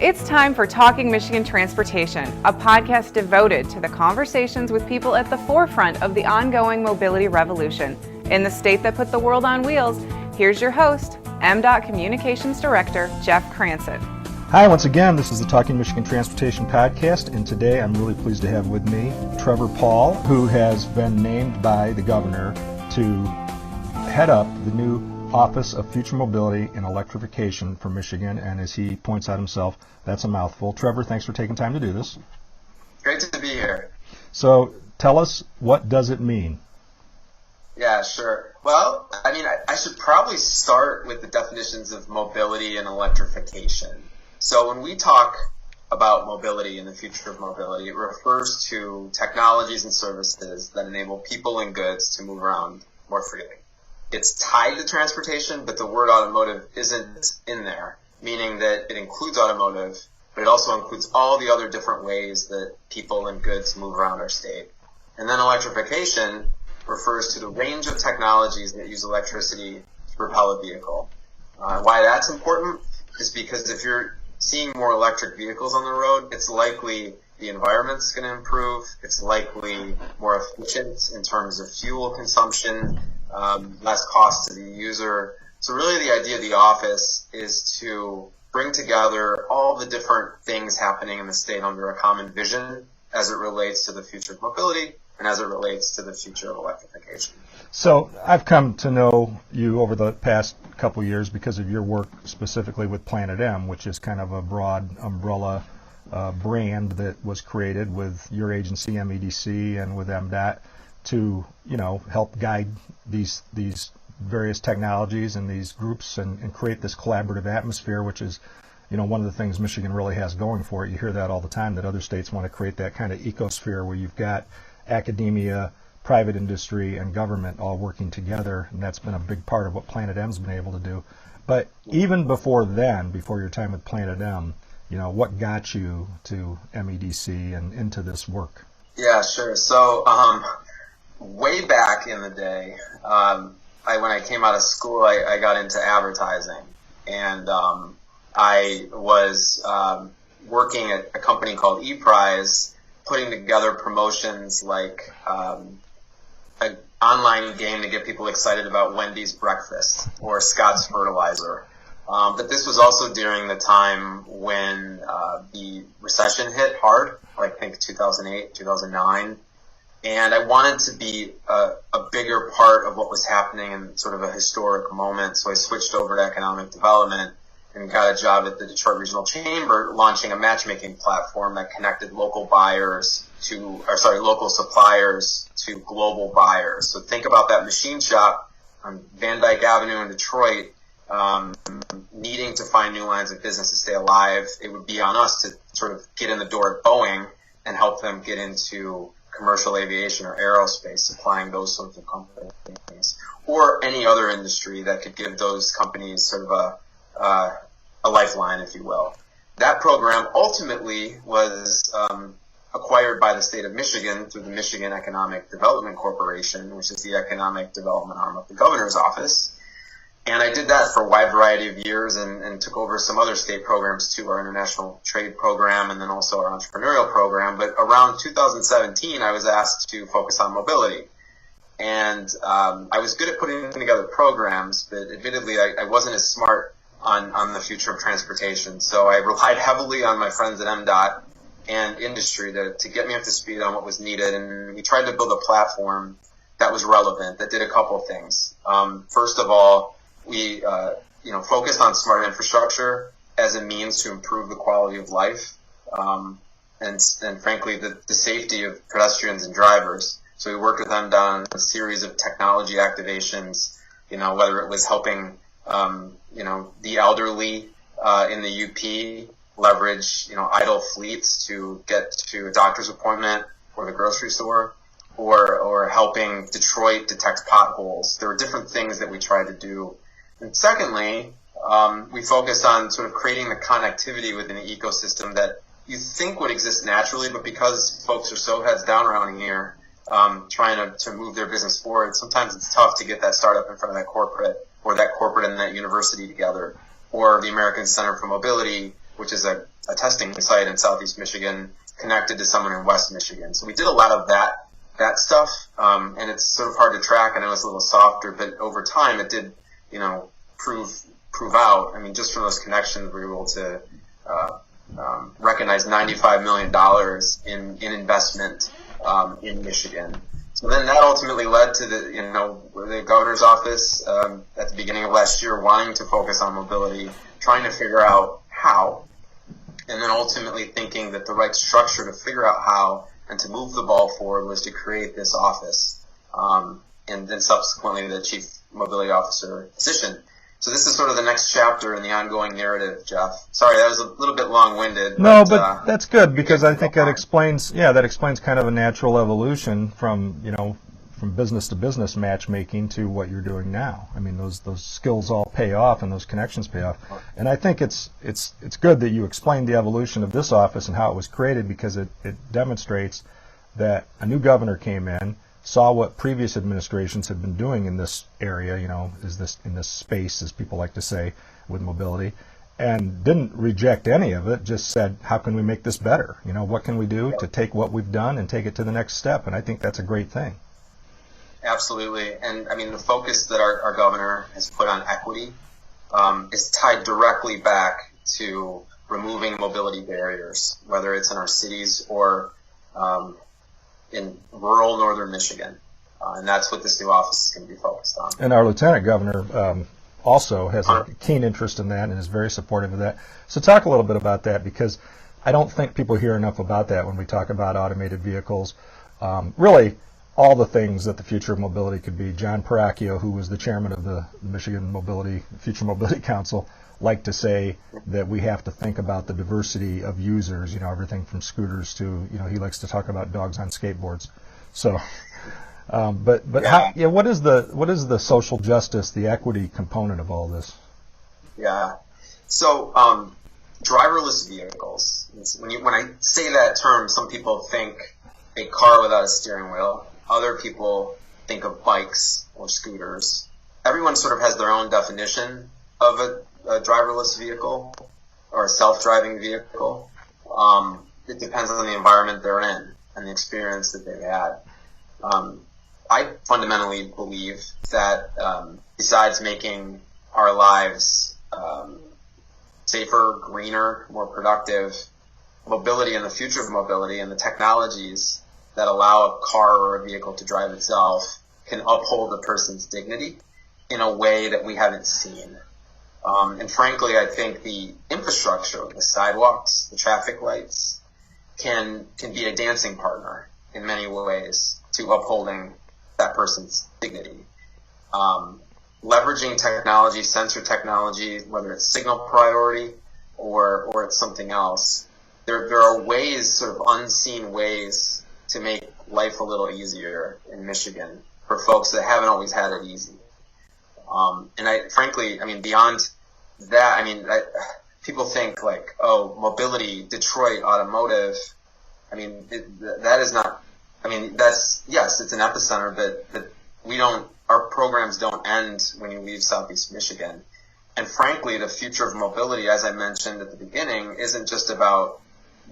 It's time for Talking Michigan Transportation, a podcast devoted to the conversations with people at the forefront of the ongoing mobility revolution. In the state that put the world on wheels, here's your host, MDOT Communications Director, Jeff Cranston. Hi, once again, this is the Talking Michigan Transportation podcast, and today I'm really pleased to have with me Trevor Pawl, who has been named by the governor to head up the new Office of Future Mobility and Electrification for Michigan, and as he points out himself, that's a mouthful. Trevor, thanks for taking time to do this. Great to be here. So tell us, what does it mean? Yeah, sure. Well, I should probably start with the definitions of mobility and electrification. So when we talk about mobility and the future of mobility, it refers to technologies and services that enable people and goods to move around more freely. It's tied to transportation, but the word automotive isn't in there, meaning that it includes automotive, but it also includes all the other different ways that people and goods move around our state. And then electrification refers to the range of technologies that use electricity to propel a vehicle. Why that's important is because if you're seeing more electric vehicles on the road, it's likely the environment's going to improve. It's likely more efficient in terms of fuel consumption, less cost to the user. So really the idea of the office is to bring together all the different things happening in the state under a common vision as it relates to the future of mobility and as it relates to the future of electrification. So I've come to know you over the past couple years because of your work specifically with PlanetM, which is kind of a broad umbrella brand that was created with your agency, MEDC, and with MDOT to, help guide these various technologies and these groups and create this collaborative atmosphere, which is, one of the things Michigan really has going for it. You hear that all the time, that other states want to create that kind of ecosphere where you've got academia, private industry, and government all working together, and that's been a big part of what PlanetM's been able to do. But even before then, before your time with PlanetM, what got you to MEDC and into this work? Yeah, sure. So way back in the day, when I came out of school, I got into advertising, and I was working at a company called ePrize, putting together promotions like an online game to get people excited about Wendy's breakfast or Scott's fertilizer. But this was also during the time when the recession hit hard, like I think 2008, 2009. And I wanted to be a bigger part of what was happening in sort of a historic moment. So I switched over to economic development and got a job at the Detroit Regional Chamber launching a matchmaking platform that connected local suppliers to global buyers. So think about that machine shop on Van Dyke Avenue in Detroit, needing to find new lines of business to stay alive. It would be on us to sort of get in the door at Boeing and help them get into commercial aviation or aerospace, supplying those sorts of companies, or any other industry that could give those companies sort of a lifeline, if you will. That program ultimately was acquired by the state of Michigan through the Michigan Economic Development Corporation, which is the economic development arm of the governor's office. And I did that for a wide variety of years and took over some other state programs too, our international trade program and then also our entrepreneurial program. But around 2017, I was asked to focus on mobility. And I was good at putting together programs, but admittedly I wasn't as smart on the future of transportation. So I relied heavily on my friends at MDOT and industry to get me up to speed on what was needed. And we tried to build a platform that was relevant, that did a couple of things. First of all, we focused on smart infrastructure as a means to improve the quality of life and frankly the safety of pedestrians and drivers. So we worked with them on a series of technology activations, whether it was helping the elderly in the UP leverage idle fleets to get to a doctor's appointment or the grocery store, or helping Detroit detect potholes. There were different things that we tried to do. And secondly, we focused on sort of creating the connectivity within an ecosystem that you think would exist naturally, but because folks are so heads down around here, trying to move their business forward, sometimes it's tough to get that startup in front of that corporate, or that corporate and that university together, or the American Center for Mobility, which is a a testing site in Southeast Michigan connected to someone in West Michigan. So we did a lot of that stuff, and it's sort of hard to track. I know it's a little softer, but over time it did, prove out. I mean, just from those connections, we were able to recognize $95 million in investment in Michigan. So then that ultimately led to the governor's office at the beginning of last year wanting to focus on mobility, trying to figure out how, and then ultimately thinking that the right structure to figure out how and to move the ball forward was to create this office, and then subsequently the chief mobility officer position. So this is sort of the next chapter in the ongoing narrative, Jeff. Sorry, that was a little bit long-winded. No, but that's good, because I think that explains kind of a natural evolution from business to business matchmaking to what you're doing now. I mean, those skills all pay off and those connections pay off. And I think it's good that you explained the evolution of this office and how it was created, because it demonstrates that a new governor came in, saw what previous administrations had been doing in this area, in this space, as people like to say, with mobility, and didn't reject any of it, just said, how can we make this better? What can we do to take what we've done and take it to the next step? And I think that's a great thing. Absolutely. And I mean, the focus that our governor has put on equity is tied directly back to removing mobility barriers, whether it's in our cities or in rural northern Michigan. And that's what this new office is going to be focused on. And our lieutenant governor also has a keen interest in that and is very supportive of that. So talk a little bit about that, because I don't think people hear enough about that when we talk about automated vehicles. Really, all the things that the future of mobility could be. John Paracchio, who was the chairman of the Michigan Future Mobility Council, liked to say that we have to think about the diversity of users, everything from scooters to, he likes to talk about dogs on skateboards. So, what is the social justice, the equity component of all this? Yeah. So, driverless vehicles. When I say that term, some people think a car without a steering wheel. Other people think of bikes or scooters. Everyone sort of has their own definition of a driverless vehicle or a self-driving vehicle. It depends on the environment they're in and the experience that they've had. I fundamentally believe that besides making our lives safer, greener, more productive, mobility and the future of mobility and the technologies that allow a car or a vehicle to drive itself can uphold a person's dignity in a way that we haven't seen. And frankly, I think the infrastructure, the sidewalks, the traffic lights, can be a dancing partner in many ways to upholding that person's dignity. Leveraging technology, sensor technology, whether it's signal priority or it's something else, there are ways, sort of unseen ways, to make life a little easier in Michigan for folks that haven't always had it easy. And frankly, beyond that, people think like, oh, mobility, Detroit, automotive. That is not, yes, it's an epicenter, but our programs don't end when you leave Southeast Michigan. And frankly, the future of mobility, as I mentioned at the beginning, isn't just about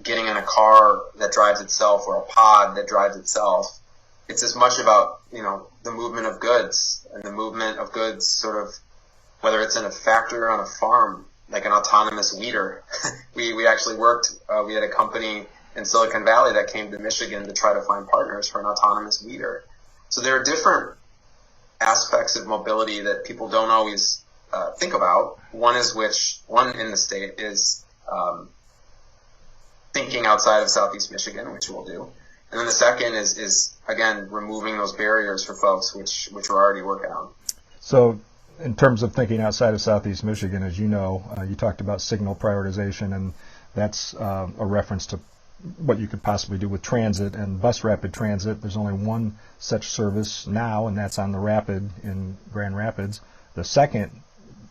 getting in a car that drives itself or a pod that drives itself. It's as much about, the movement of goods, and the movement of goods sort of, whether it's in a factory or on a farm, like an autonomous weeder. We actually we had a company in Silicon Valley that came to Michigan to try to find partners for an autonomous weeder. So there are different aspects of mobility that people don't always think about. One in the state is thinking outside of Southeast Michigan, which we'll do. And then the second is again, removing those barriers for folks, which we're already working on. So in terms of thinking outside of Southeast Michigan, as you know, you talked about signal prioritization, and that's a reference to what you could possibly do with transit and bus rapid transit. There's only one such service now, and that's on the Rapid in Grand Rapids. The second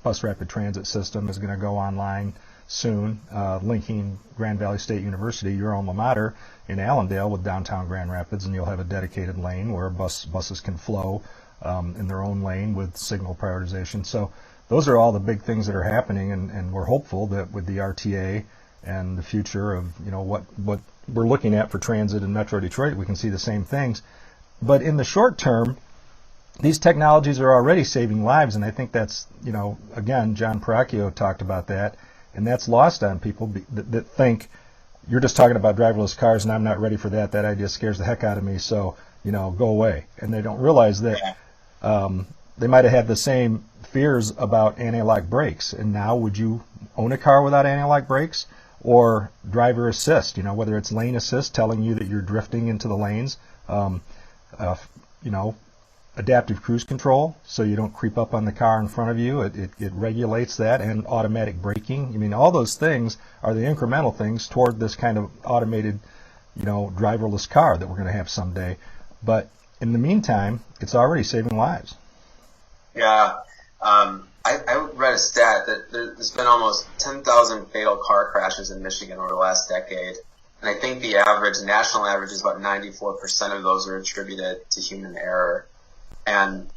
bus rapid transit system is going to go online soon, linking Grand Valley State University, your alma mater, in Allendale with downtown Grand Rapids, and you'll have a dedicated lane where buses can flow in their own lane with signal prioritization. So those are all the big things that are happening, and we're hopeful that with the RTA and the future of, what we're looking at for transit in Metro Detroit, we can see the same things. But in the short term, these technologies are already saving lives, and I think that's, again, John Paracchio talked about that, and that's lost on people that think you're just talking about driverless cars and I'm not ready for that. That idea scares the heck out of me, so, go away. And they don't realize that they might have had the same fears about anti-lock brakes, and now would you own a car without anti-lock brakes? Or driver assist, whether it's lane assist telling you that you're drifting into the lanes, adaptive cruise control so you don't creep up on the car in front of you. It regulates that, and automatic braking. All those things are the incremental things toward this kind of automated, driverless car that we're going to have someday. But in the meantime, it's already saving lives. Yeah. I read a stat that there's been almost 10,000 fatal car crashes in Michigan over the last decade. And I think the national average is about 94% of those are attributed to human error. And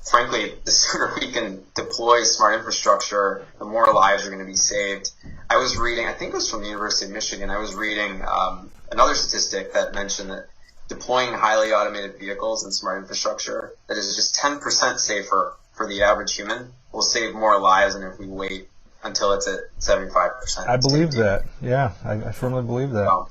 frankly, the sooner we can deploy smart infrastructure, the more lives are going to be saved. I was reading, I think it was from the University of Michigan, I was reading another statistic that mentioned that deploying highly automated vehicles and smart infrastructure that is just 10% safer for the average human will save more lives than if we wait until it's at 75%. I believe that. Yeah, I firmly believe that.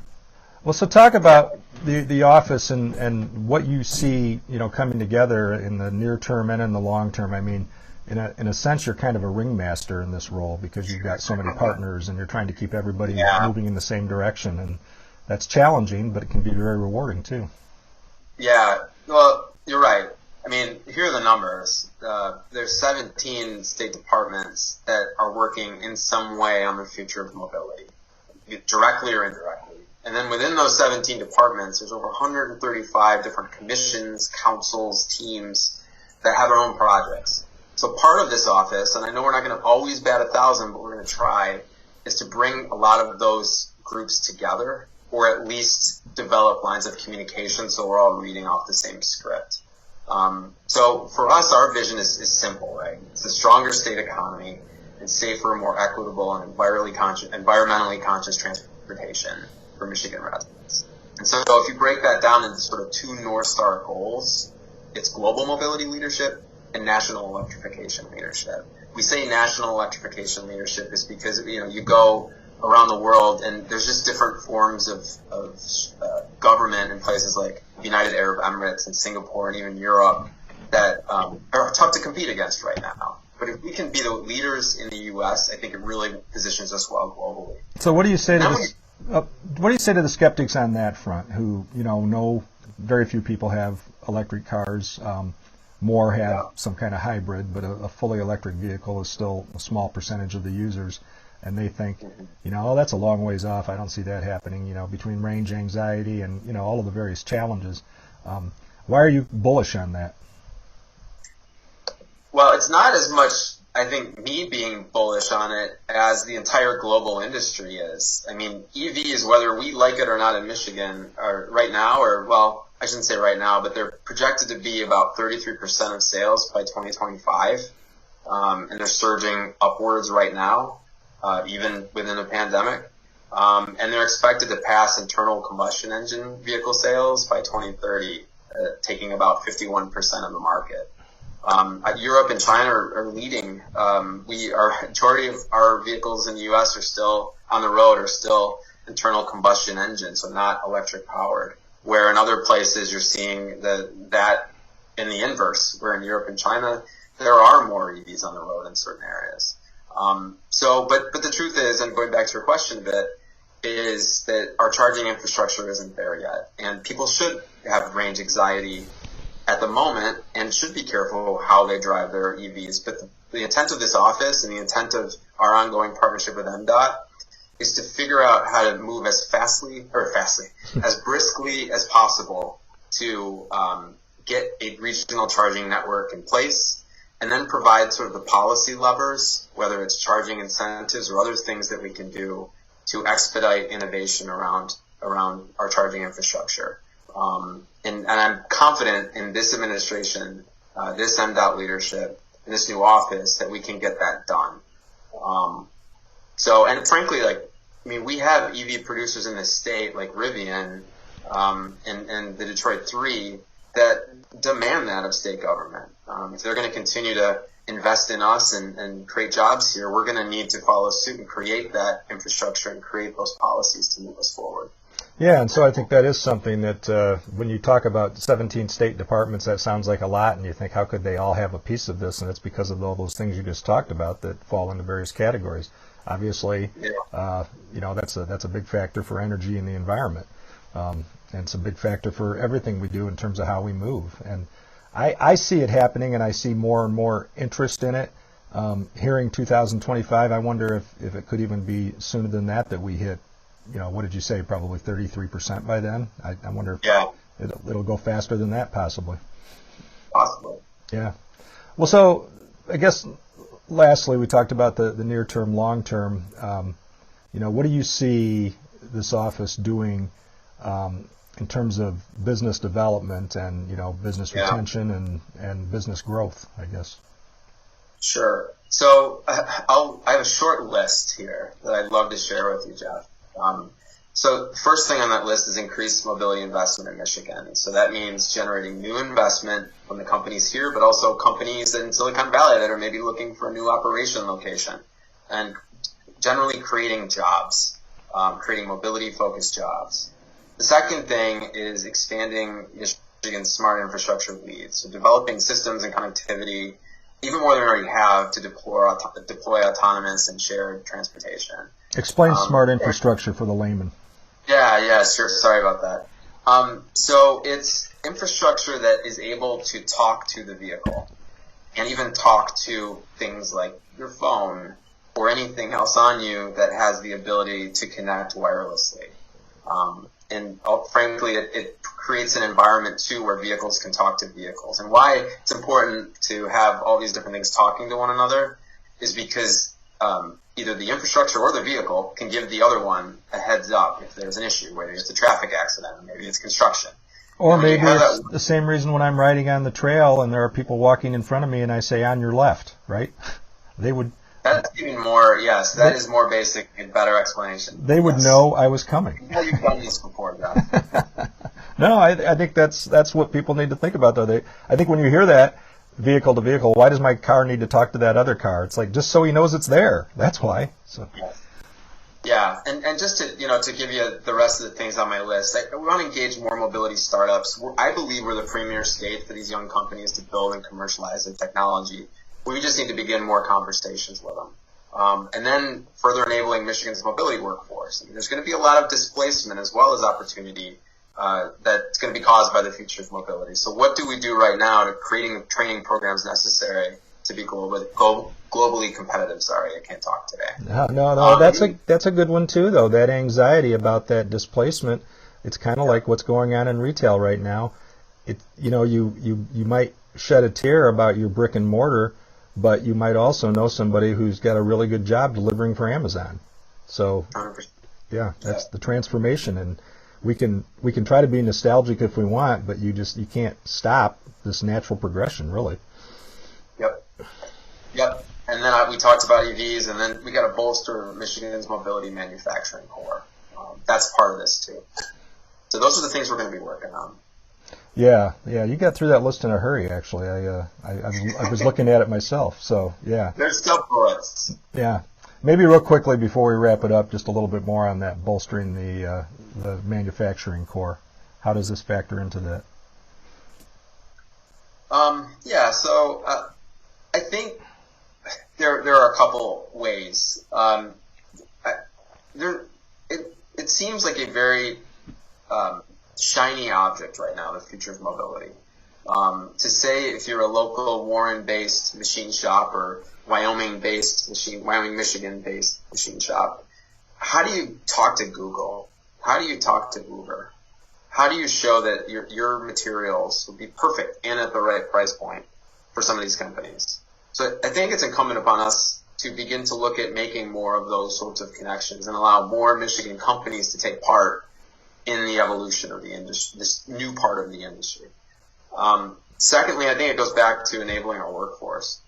Well, so talk about the office and what you see, coming together in the near term and in the long term. In a sense, you're kind of a ringmaster in this role because you've got so many partners and you're trying to keep everybody moving in the same direction, and that's challenging, but it can be very rewarding too. Yeah, well, you're right. Here are the numbers. There's 17 state departments that are working in some way on the future of mobility, directly or indirectly. And then within those 17 departments, there's over 135 different commissions, councils, teams that have their own projects. So part of this office, and I know we're not going to always bat 1,000, but we're going to try, is to bring a lot of those groups together, or at least develop lines of communication so we're all reading off the same script. So for us, our vision is simple, right? It's a stronger state economy and safer, more equitable, and environmentally conscious transportation for Michigan residents. And so if you break that down into sort of two North Star goals, it's global mobility leadership and national electrification leadership. We say national electrification leadership is because, you go around the world and there's just different forms of government in places like United Arab Emirates and Singapore and even Europe that are tough to compete against right now. But if we can be the leaders in the U.S., I think it really positions us well globally. So what do you say to the skeptics on that front who, know very few people have electric cars, more have some kind of hybrid, but a fully electric vehicle is still a small percentage of the users, and they think, that's a long ways off. I don't see that happening, between range anxiety and, all of the various challenges. Why are you bullish on that? Well, it's not as much, I think, me being bullish on it as the entire global industry is. EVs, whether we like it or not in Michigan, are right now, I shouldn't say right now, but they're projected to be about 33% of sales by 2025. And they're surging upwards right now, even within a pandemic. And they're expected to pass internal combustion engine vehicle sales by 2030, taking about 51% of the market. Europe and China are leading. Majority of our vehicles in the U.S. are still on the road, are still internal combustion engines, so not electric powered. Where in other places you're seeing that in the inverse, where in Europe and China there are more EVs on the road in certain areas. But the truth is, and going back to your question a bit, is that our charging infrastructure isn't there yet, and people should have range anxiety at the moment and should be careful how they drive their EVs. But the intent of this office and the intent of our ongoing partnership with MDOT is to figure out how to move as briskly as possible to get a regional charging network in place, and then provide sort of the policy levers, whether it's charging incentives or other things that we can do to expedite innovation around our charging infrastructure. And I'm confident in this administration, this MDOT leadership, and this new office that we can get that done. And frankly, I mean, we have EV producers in the state like Rivian and the Detroit 3 that demand that of state government. If they're going to continue to invest in us and create jobs here, we're going to need to follow suit and create that infrastructure and create those policies to move us forward. Yeah, and so I think that is something that when you talk about 17 state departments, that sounds like a lot, and you think, how could they all have a piece of this? And it's because of all those things you just talked about that fall into various categories. Obviously, that's a big factor for energy and the environment, and it's a big factor for everything we do in terms of how we move. And I see it happening, and I see more and more interest in it. Hearing 2025, I wonder if it could even be sooner than that we hit. What did you say? Probably 33% by then. I wonder if it'll go faster than that, possibly. Possibly. Yeah. Well, so I guess lastly, we talked about the near term, long term. What do you see this office doing in terms of business development and business retention and business growth? I guess. Sure. So I have a short list here that I'd love to share with you, Jeff. So the first thing on that list is increased mobility investment in Michigan. So that means generating new investment from the companies here, but also companies in Silicon Valley that are maybe looking for a new operation location, and generally creating jobs, creating mobility-focused jobs. The second thing is expanding Michigan's smart infrastructure lead. So developing systems and connectivity, even more than we already have, to deploy autonomous and shared transportation. Explain smart infrastructure for the layman. Yeah, sure. Sorry about that. So it's infrastructure that is able to talk to the vehicle and even talk to things like your phone or anything else on you that has the ability to connect wirelessly. And frankly, it creates an environment, too, where vehicles can talk to vehicles. And why it's important to have all these different things talking to one another is because either the infrastructure or the vehicle can give the other one a heads up if there's an issue, whether it's a traffic accident or maybe it's construction. Or maybe it's the same reason when I'm riding on the trail and there are people walking in front of me and I say, on your left, right? They would... That's even more, yes, that is more basic and better explanation. They would know I was coming. Yeah, you've done this before, John. No, I think that's what people need to think about, though. I think when you hear that, vehicle to vehicle, why does my car need to talk to that other car? It's like, just so he knows it's there. That's why. So. Yeah, and just to give you the rest of the things on my list, we want to engage more mobility startups. I believe we're the premier state for these young companies to build and commercialize the technology. We just need to begin more conversations with them. And then further enabling Michigan's mobility workforce. I mean, there's going to be a lot of displacement as well as opportunity that's going to be caused by the future of mobility. So what do we do right now to creating training programs necessary to be globally competitive? Sorry, I can't talk today. No, that's a good one too, though. That anxiety about that displacement, it's kind of like what's going on in retail right now. You might shed a tear about your brick and mortar, but you might also know somebody who's got a really good job delivering for Amazon. So, 100%. Yeah, that's the transformation, and we can try to be nostalgic if we want, but you can't stop this natural progression, really. Yep. And then we talked about EVs, and then we got to bolster Michigan's mobility manufacturing core. That's part of this too. So those are the things we're going to be working on. Yeah, you got through that list in a hurry, actually. I was looking at it myself, so yeah. There's stuff for us. Yeah. Maybe real quickly before we wrap it up, just a little bit more on that, bolstering the manufacturing core. How does this factor into that? So I think there are a couple ways. It seems like a very shiny object right now, the future of mobility. To say if you're a local Warren-based machine shop or Wyoming, Michigan-based machine shop, how do you talk to Google? How do you talk to Uber? How do you show that your materials will be perfect and at the right price point for some of these companies? So I think it's incumbent upon us to begin to look at making more of those sorts of connections and allow more Michigan companies to take part in the evolution of the industry, this new part of the industry. Secondly, I think it goes back to enabling our workforce,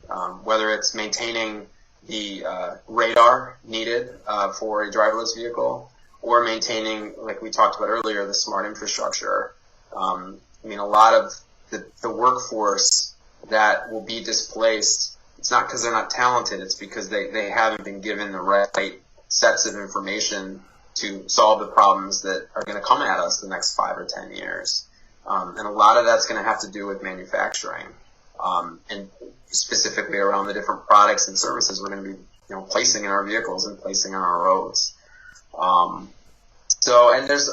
whether it's maintaining the radar needed for a driverless vehicle, or maintaining, like we talked about earlier, the smart infrastructure. I mean, a lot of the workforce that will be displaced, it's not because they're not talented, it's because they haven't been given the right sets of information to solve the problems that are going to come at us the next 5 or 10 years. And a lot of that's going to have to do with manufacturing, and specifically around the different products and services we're going to be, placing in our vehicles and placing on our roads. And there's,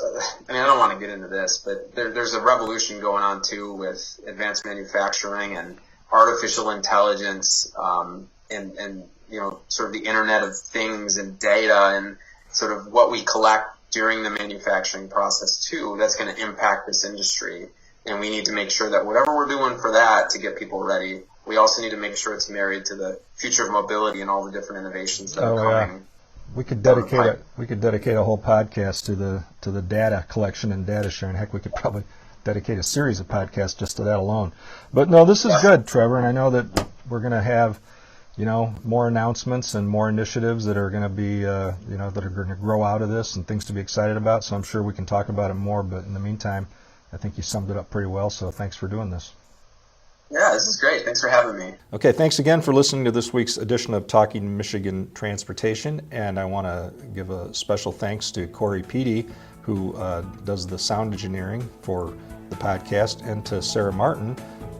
I don't want to get into this, but there's a revolution going on too with advanced manufacturing and artificial intelligence, and sort of the Internet of Things and data and sort of what we collect during the manufacturing process too. That's going to impact this industry, and we need to make sure that whatever we're doing for that to get people ready, we also need to make sure it's married to the future of mobility and all the different innovations that are coming. Yeah. We could dedicate a whole podcast to the data collection and data sharing. Heck, we could probably dedicate a series of podcasts just to that alone. But no, this is good, Trevor, and I know that we're going to have, more announcements and more initiatives that are going to be, that are going to grow out of this and things to be excited about. So I'm sure we can talk about it more. But in the meantime, I think you summed it up pretty well. So thanks for doing this. Yeah, this is great. Thanks for having me. Okay, thanks again for listening to this week's edition of Talking Michigan Transportation. And I want to give a special thanks to Corey Peedy, who does the sound engineering for the podcast, and to Sarah Martin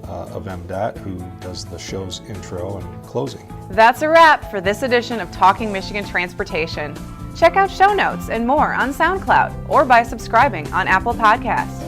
of MDOT, who does the show's intro and closing. That's a wrap for this edition of Talking Michigan Transportation. Check out show notes and more on SoundCloud or by subscribing on Apple Podcasts.